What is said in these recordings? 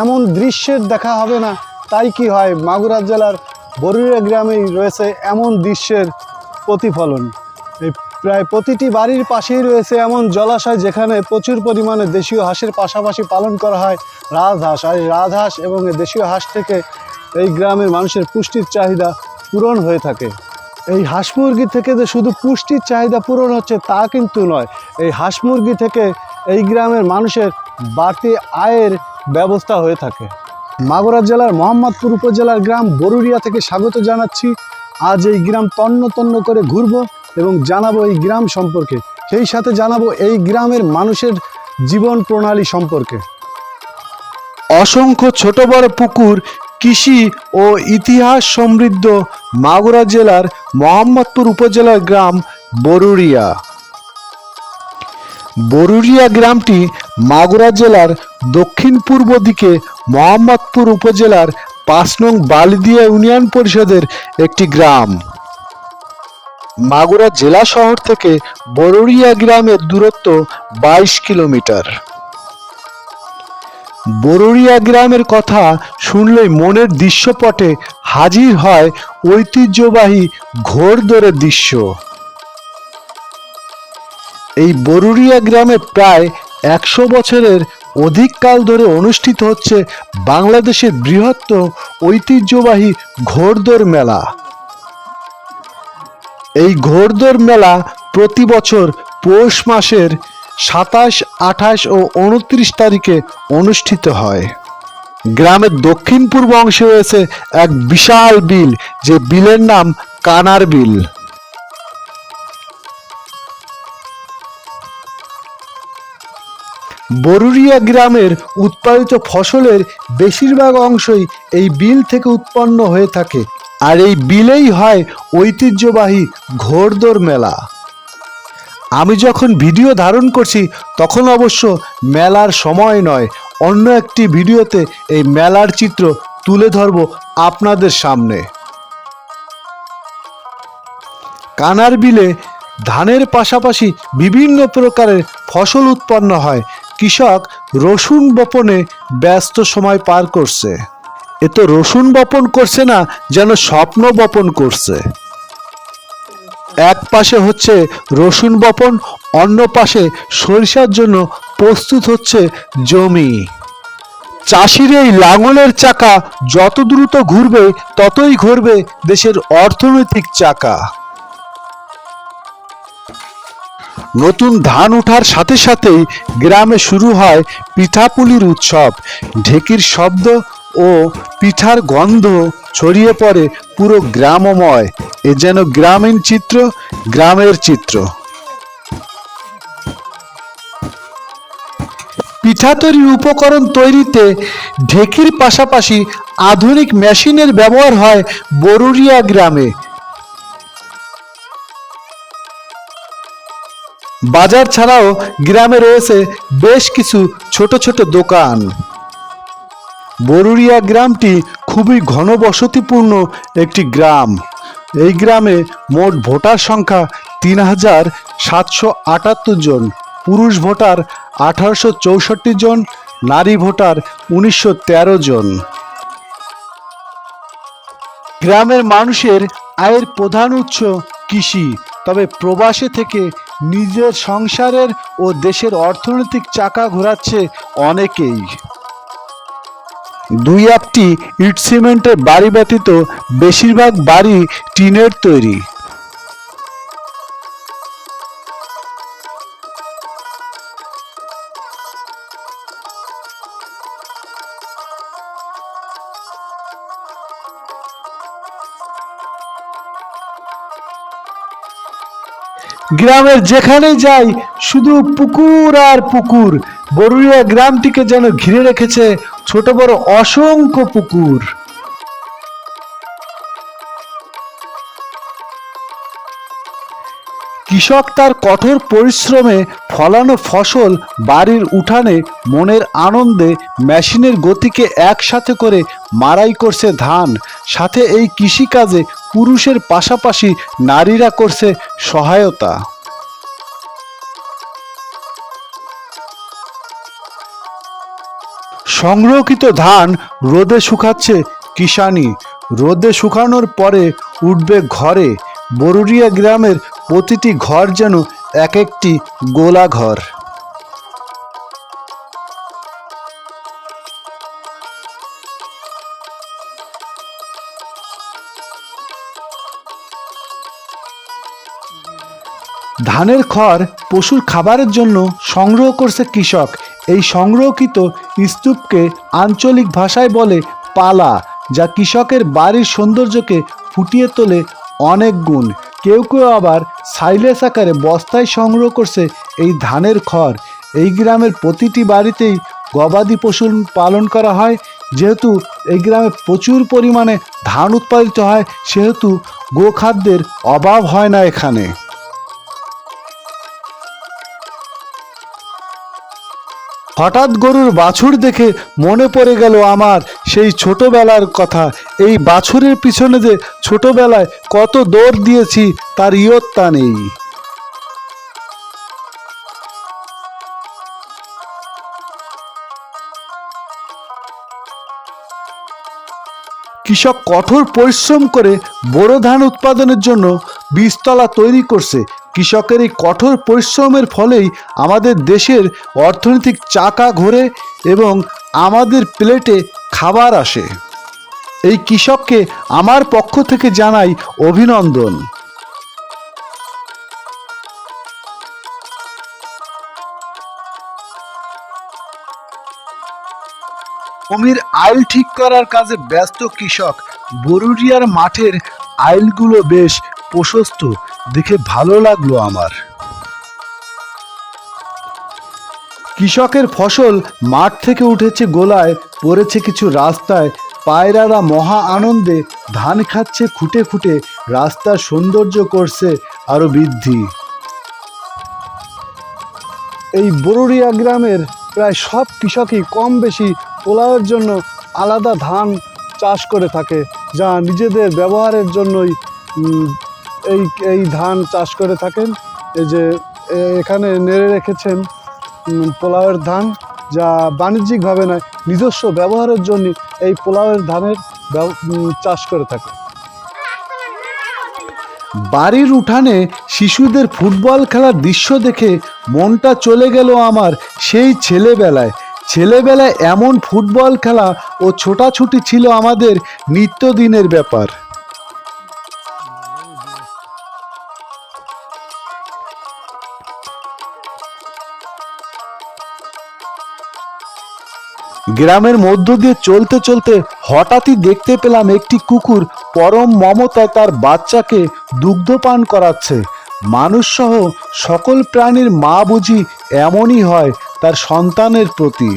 এমন দৃশ্যের দেখা হবে না। তাই কি হয়, মাগুরা জেলার বরুড়িয়া গ্রামেই রয়েছে এমন দৃশ্যের প্রতিফলন। এই প্রায় প্রতিটি বাড়ির পাশেই রয়েছে এমন জলাশয় যেখানে প্রচুর পরিমাণে দেশীয় হাঁসের পাশাপাশি পালন করা হয় রাজহাঁস। আর এই রাজহাঁস এবং এই দেশীয় হাঁস থেকে এই গ্রামের মানুষের পুষ্টির চাহিদা পূরণ হয়ে থাকে। এই হাঁস মুরগি থেকে যে শুধু পুষ্টির চাহিদা পূরণ হচ্ছে তা কিন্তু নয়, এই হাঁস মুরগি থেকে এই গ্রামের মানুষের বাড়তি আয়ের ব্যবস্থা হয়ে থাকে। মাগুরা জেলার মোহাম্মদপুর উপজেলার গ্রাম বরুড়িয়া থেকে স্বাগত জানাচ্ছি। আজ এই গ্রাম তন্ন তন্ন করে ঘুরব এবং জানাবো এই গ্রাম সম্পর্কে, সেই সাথে জানাবো এই গ্রামের মানুষের জীবন প্রণালী সম্পর্কে। অসংখ্য ছোট বড় পুকুর, কৃষি ও ইতিহাস সমৃদ্ধ মাগুরা জেলার মোহাম্মদপুর উপজেলার গ্রাম বরুড়িয়া। বরুড়িয়া গ্রামটি মাগুরা জেলার দক্ষিণ পূর্ব দিকে মোহাম্মদপুর উপজেলার ৫ নং বালিদিয়া ইউনিয়ন পরিষদের একটি গ্রাম। মাগুরা জেলা শহর থেকে বরুড়িয়া গ্রামের দূরত্ব ২২ কিলোমিটার। বরুড়িয়া গ্রামের কথা শুনলেই মনের দৃশ্যপটে হাজির হয় ঐতিহ্যবাহী ঘোড়দৌড়ের দৃশ্য। এই বরুড়িয়া গ্রামে প্রায় ১০০ বছরের অধিক কাল ধরে অনুষ্ঠিত হচ্ছে বাংলাদেশের বৃহত্তম ঐতিহ্যবাহী ঘোড়দৌড় মেলা। এই ঘোড়দৌড় মেলা প্রতি বছর পৌষ মাসের ২৭, ২৮ ও ২৯ তারিখে অনুষ্ঠিত হয়। গ্রামের দক্ষিণ পূর্ব অংশে রয়েছে এক বিশাল বিল, যে বিলের নাম কানার বিল। বরুড়িয়া গ্রামের উৎপাদিত ফসলের বেশিরভাগ অংশই এই বিল থেকে উৎপন্ন হয়ে থাকে, আর এই বিলেই হয় ঐতিহ্যবাহী ঘোড়দৌড় মেলা। আমি যখন ভিডিও ধারণ করছি তখন অবশ্য মেলার সময় নয়, অন্য একটি ভিডিওতে এই মেলার চিত্র তুলে ধরব আপনাদের সামনে। কানার বিলে ধানের পাশাপাশি বিভিন্ন প্রকারের ফসল উৎপন্ন হয়। কৃষক রসুন বপনে ব্যস্ত সময় পার করছে। এ তো রসুন বপন করছে না, যেন স্বপ্ন বপন করছে। এক পাশে হচ্ছে রসুন বপন, অন্য পাশে সরিষার জন্য প্রস্তুত হচ্ছে জমি। চাষির এই লাঙলের চাকা যত দ্রুত ঘুরবে ততই ঘুরবে দেশের অর্থনৈতিক চাকা। নতুন ধান ওঠার সাথে সাথেই গ্রামে শুরু হয় পিঠাপুলির উৎসব। ঢেকির শব্দ ও পিঠার গন্ধ ছড়িয়ে পড়ে পুরো গ্রামময়। এ যেন গ্রামীণ চিত্র, গ্রামের চিত্র। পিঠা তৈরির উপকরণ তৈরিতে ঢেকির পাশাপাশি আধুনিক মেশিনের ব্যবহার হয় বরুড়িয়া গ্রামে। বাজার ছাড়াও গ্রামে রয়েছে বেশ কিছু ছোট ছোট দোকান। বরুড়িয়া গ্রামটি খুবই ঘনবসতিপূর্ণ একটি গ্রাম। এই গ্রামে মোট ভোটার সংখ্যা ৩,৭৭৮ জন, পুরুষ ভোটার ১৮৬৪ জন, নারী ভোটার ১৯১৩ জন। গ্রামের মানুষের আয়ের প্রধান উৎস কৃষি, তবে প্রবাসে থেকে নিজের সংসারের ও দেশের অর্থনৈতিক চাকা ঘোরাচ্ছে অনেকেই। দুই একটি ইট সিমেন্টের বাড়ি ব্যতীত বেশিরভাগ বাড়ি টিনের তৈরি। গ্রামের যেখানে যাই শুধু পুকুর আর পুকুর। বরুড়িয়া গ্রামটিকে যেন ঘিরে রেখেছে ছোট বড় অসংখ্য পুকুর। কৃষক তার কঠোর পরিশ্রমে ফলানো ফসল বাড়ির উঠানে মনের আনন্দে মেশিনের গতিকে একসাথে করে মাড়াই করছে ধান। সাথে এই কৃষিকাজে পুরুষের পাশাপাশি নারীরা করছে সহায়তা। সংরক্ষিত ধান রোদে শুকাচ্ছে কিষানি। রোদে শুকানোর পরে উঠবে ঘরে। বরুড়িয়া গ্রামের প্রতিটি ঘর যেন এক একটি গোলা ঘর। ধানের খড় পশুর খাবারের জন্য সংগ্রহ করছে কৃষক। এই সংরক্ষিত স্তূপকে আঞ্চলিক ভাষায় বলে পালা, যা কৃষকের বাড়ির সৌন্দর্যকে ফুটিয়ে তোলে অনেক গুণ। কেউ কেউ আবার সাইলেজ আকারে বস্তায় সংগ্রহ করছে এই ধানের খড়। এই গ্রামের প্রতিটি বাড়িতেই গবাদি পশু পালন করা হয়। যেহেতু এই গ্রামে প্রচুর পরিমাণে ধান উৎপাদিত হয়, সেহেতু গোখাদ্যের অভাব হয় না এখানে। হঠাৎ গরুর বাছুর দেখে মনে পড়ে গেল আমার সেই ছোটবেলার কথা। এই বাছুরের পিছনে যে ছোটবেলায় কত দৌড় দিয়েছি তার ইয়ত্তা নেই। কৃষক কঠোর পরিশ্রম করে বোরো ধান উৎপাদনের জন্য বীজতলা তৈরি করছে। কৃষকের এই কঠোর পরিশ্রমের ফলেই আমাদের দেশের অর্থনৈতিক চাকা ঘোরে এবং আমাদের প্লেটে খাবার আসে। এই কৃষককে আমার পক্ষ থেকে জানাই অভিনন্দন। জমির আইল ঠিক করার কাজে ব্যস্ত কৃষক। বরুড়িয়ার মাঠের আইলগুলো বেশ প্রশস্ত, দেখে ভালো লাগলো আমার। কৃষকের ফসল মাঠ থেকে উঠেছে গোলায়, পড়েছে কিছু রাস্তায়। পায়রারা মহা আনন্দে ধান খাচ্ছে খুঁটে খুঁটে। রাস্তার সৌন্দর্য করছে আরো বৃদ্ধি। এই বরুড়িয়া গ্রামের প্রায় সব কৃষকই কম বেশি পোলাওয়ের জন্য আলাদা ধান চাষ করে থাকে, যা নিজেদের ব্যবহারের জন্যই এই ধান চাষ করে থাকেন। এই যে এখানে নেড়ে রেখেছেন পোলাওয়ের ধান, যা বাণিজ্যিকভাবে নয়, নিজস্ব ব্যবহারের জন্য এই পোলাওয়ের ধানের চাষ করে থাকে। বাড়ির উঠানে শিশুদের ফুটবল খেলার দৃশ্য দেখে মনটা চলে গেল আমার সেই ছেলেবেলায়। ছেলেবেলায় এমন ফুটবল খেলা ও ছোটাছুটি ছিল আমাদের নিত্যদিনের ব্যাপার। গ্রামের মধ্য দিয়ে চলতে চলতে হঠাৎই দেখতে পেলাম একটি কুকুর পরম মমতায় তার বাচ্চাকে দুগ্ধপান করাচ্ছে। মানুষ সহ সকল প্রাণীর মা বুঝি এমনই হয় তার সন্তানের প্রতি।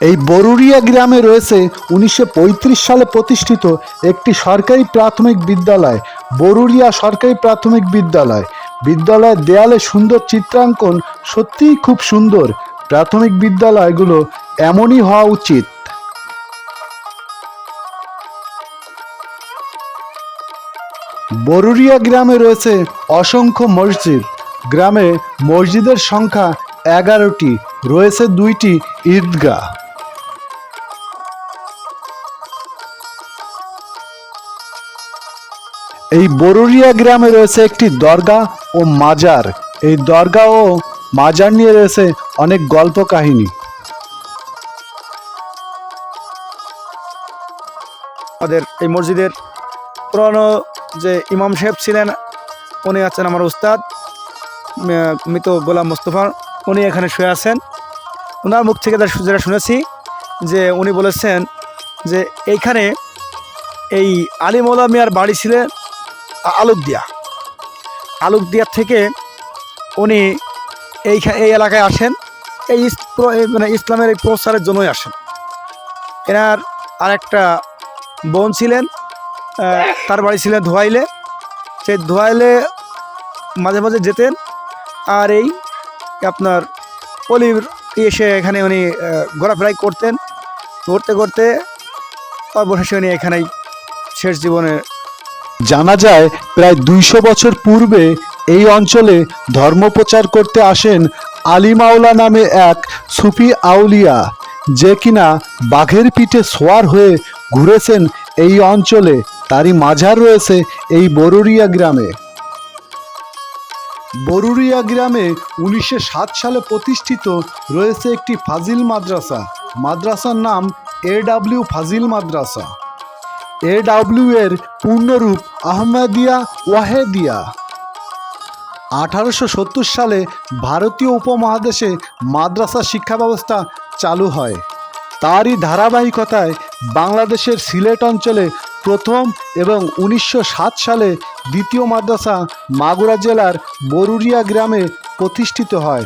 এই বরুড়িয়া গ্রামে রয়েছে 1935 সালে প্রতিষ্ঠিত একটি সরকারি প্রাথমিক বিদ্যালয়, বরুড়িয়া সরকারি প্রাথমিক বিদ্যালয়। বিদ্যালয়ের দেয়ালে সুন্দর চিত্রাঙ্কন সত্যিই খুব সুন্দর। প্রাথমিক বিদ্যালয়গুলো এমনই হওয়া উচিত। বরুড়িয়া গ্রামে রয়েছে অসংখ্য মসজিদ। গ্রামে মসজিদের সংখ্যা 11টি, রয়েছে 2টি ঈদগাহ। এই বরুড়িয়া গ্রামে রয়েছে একটি দরগা ও মাজার। এই দরগা ও মাজার নিয়ে রয়েছে অনেক গল্প কাহিনী। আমাদের এই মসজিদের পুরানো যে ইমাম সাহেব ছিলেন, উনি আছেন আমার উস্তাদ মৃত গোলাম মোস্তফা। উনি এখানে শুয়ে আছেন। ওনার মুখ থেকে যেটা শুনেছি যে উনি বলেছেন যে এইখানে এই আলী মৌলা মিয়ার বাড়ি ছিলেন আলুকদিয়া থেকে উনি এই এলাকায় আসেন, মানে ইসলামের এই প্রচারের জন্যই আসেন। এনার আরেকটা বোন ছিলেন, তার বাড়ি ছিলেন ধোয়াইলে। সেই ধোয়াইলে মাঝে মাঝে যেতেন। আর এই আপনার অলির এসে এখানে উনি ঘোরাফেরাই করতেন। করতে করতে অবশেষে উনি এখানেই শেষ জীবনে। জানা যায় প্রায় 200 বছর পূর্বে এই অঞ্চলে ধর্মপ্রচার করতে আসেন আলী মাওলা নামে এক সুফি আউলিয়া, যে কিনা বাঘের পিঠে সোয়ার হয়ে ঘুরেছেন এই অঞ্চলে, তারই মাজার রয়েছে এই বরুড়িয়া গ্রামে। বরুড়িয়া গ্রামে 1907 সালে প্রতিষ্ঠিত রয়েছে একটি ফাজিল মাদ্রাসা। মাদ্রাসার নাম AW ফাজিল মাদ্রাসা। AW এর পূর্ণরূপ আহমদিয়া ওয়াহেদিয়া। 1870 সালে ভারতীয় উপমহাদেশে মাদ্রাসা শিক্ষা ব্যবস্থা চালু হয়। তারই ধারাবাহিকতায় বাংলাদেশের সিলেট অঞ্চলে প্রথম এবং 1907 সালে দ্বিতীয় মাদ্রাসা মাগুরা জেলার বরুড়িয়া গ্রামে প্রতিষ্ঠিত হয়।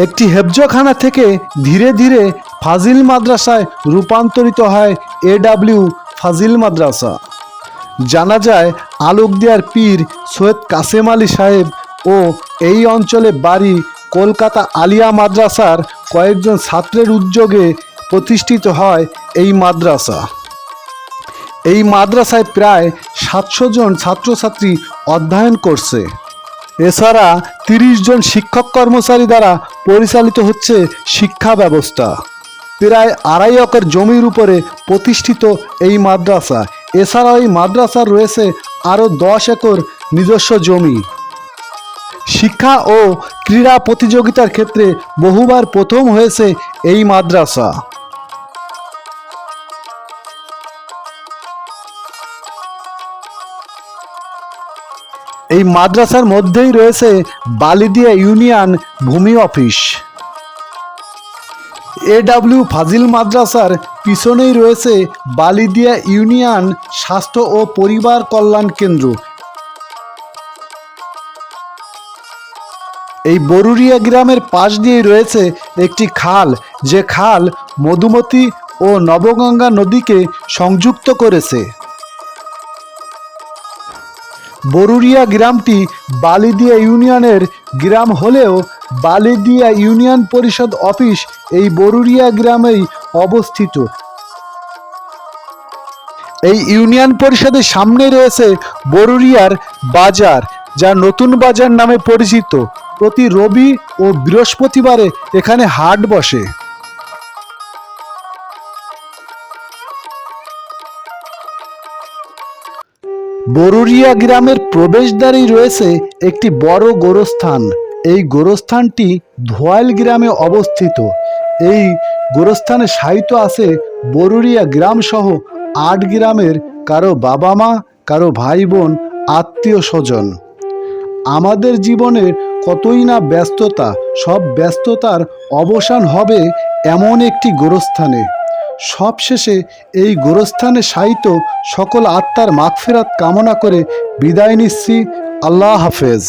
একটি হেফজখানা থেকে ধীরে ধীরে ফাজিল মাদ্রাসায় রূপান্তরিত হয় AW ফাজিল মাদ্রাসা। জানা যায় আলোকদিয়ার পীর সৈয়দ কাসেম আলী সাহেব ও এই অঞ্চলে বাড়ি কলকাতা আলিয়া মাদ্রাসার কয়েকজন ছাত্রের উদ্যোগে প্রতিষ্ঠিত হয় এই মাদ্রাসা। এই মাদ্রাসায় প্রায় 700 জন ছাত্রছাত্রী অধ্যয়ন করছে। এছাড়া 30 জন শিক্ষক কর্মচারী দ্বারা পরিচালিত হচ্ছে শিক্ষা ব্যবস্থা। প্রায় 2.5 একর জমির উপরে প্রতিষ্ঠিত এই মাদ্রাসা। এছাড়াও এই মাদ্রাসার রয়েছে আরও 10 একর নিজস্ব জমি। শিক্ষা ও ক্রীড়া প্রতিযোগিতার ক্ষেত্রে বহুবার প্রথম হয়েছে এই মাদ্রাসা। এই মাদ্রাসার মধ্যেই রয়েছে বালিদিয়া ইউনিয়ন ভূমি অফিস। AW ফাজিল মাদ্রাসার পিছনেই রয়েছে বালিদিয়া ইউনিয়ন স্বাস্থ্য ও পরিবার কল্যাণ কেন্দ্র। এই বরুড়িয়া গ্রামের পাশ দিয়ে রয়েছে একটি খাল, যে খাল মধুমতি ও নবগঙ্গা নদীকে সংযুক্ত করেছে। বরুড়িয়া গ্রামটি বালিদিয়া ইউনিয়নের গ্রাম হলেও বালিদিয়া ইউনিয়ন পরিষদ অফিস এই বরুড়িয়া গ্রামেই অবস্থিত। এই ইউনিয়ন পরিষদের সামনে রয়েছে বরুড়িয়ার বাজার, যা নতুন বাজার নামে পরিচিত। প্রতি রবি ও বৃহস্পতিবারে এখানে হাট বসে। বরুড়িয়া গ্রামের প্রবেশদ্বারেই রয়েছে একটি বড় গোরস্থান। এই গোরস্থানটি ধোয়াইল গ্রামে অবস্থিত। এই গোরস্থানে শায়িত আছে বরুড়িয়া গ্রাম সহ 8 গ্রামের কারো বাবা মা, কারো ভাই বোন, আত্মীয় স্বজন। আমাদের জীবনের কতই না ব্যস্ততা, সব ব্যস্ততার অবসান হবে এমন একটি গোরস্থানে। সবশেষে এই গোরস্থানে শায়িত সকল আত্মার মাগফিরাত কামনা করে বিদায় নিচ্ছি। আল্লাহ হাফেজ।